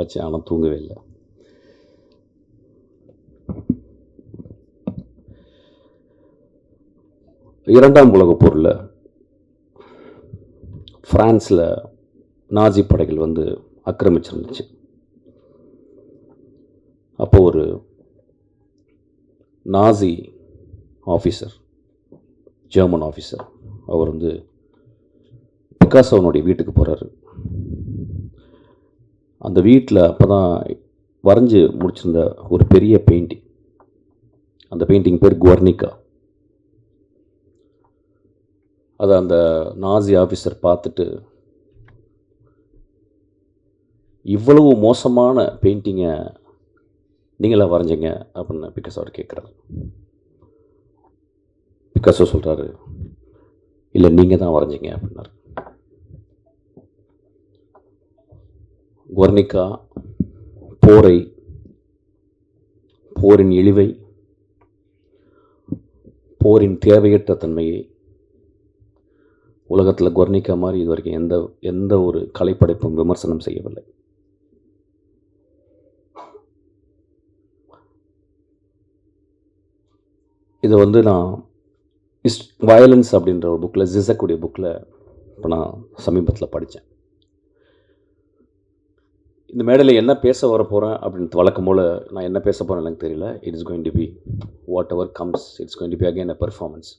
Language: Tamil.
வச்சேன், ஆனால் தூங்கவே இல்லை. இரண்டாம் உலகப் போரில் ஃப்ரான்ஸில் நாஜி படைகள் வந்து ஆக்கிரமிச்சிருந்துச்சு. அப்போ ஒரு நாசி ஆஃபீஸர், ஜெர்மன் ஆஃபீஸர், அவர் வந்து பிக்காசோனுடைய வீட்டுக்கு போகிறாரு. அந்த வீட்டில் அப்போ தான் வரைஞ்சி முடிச்சிருந்த ஒரு பெரிய பெயிண்டிங், அந்த பெயிண்டிங் பேர் குவர்னிகா. அதை அந்த நாசி ஆஃபீஸர் பார்த்துட்டு, இவ்வளவு மோசமான பெயிண்டிங்கை நீங்களா வரைஞ்சிங்க அப்படின்னு பிக்காசோ அவர் கேட்குறாரு. பிக்காசோ சொல்கிறாரு, இல்லை நீங்கள் தான் வரைஞ்சிங்க அப்படின்னாரு. குவர்னிகா போரை, போரின் இழிவை, போரின் தேவையற்ற தன்மையை, உலகத்தில் குவர்னிகா மாதிரி இது வரைக்கும் எந்த ஒரு கலைப்படைப்பும் விமர்சனம் செய்யவில்லை. இதை வந்து நான் வயலன்ஸ் அப்படின்ற ஒரு புக்கில், ஜிசக்குடைய புக்கில் இப்போ நான் சமீபத்தில் படித்தேன். இந்த மேடையில் என்ன பேச வர போகிறேன் அப்படின்னு வழக்கம் போல் நான் என்ன பேச போகிறேன் எனக்கு தெரியல. It is going to be whatever comes, it's going to be again a performance.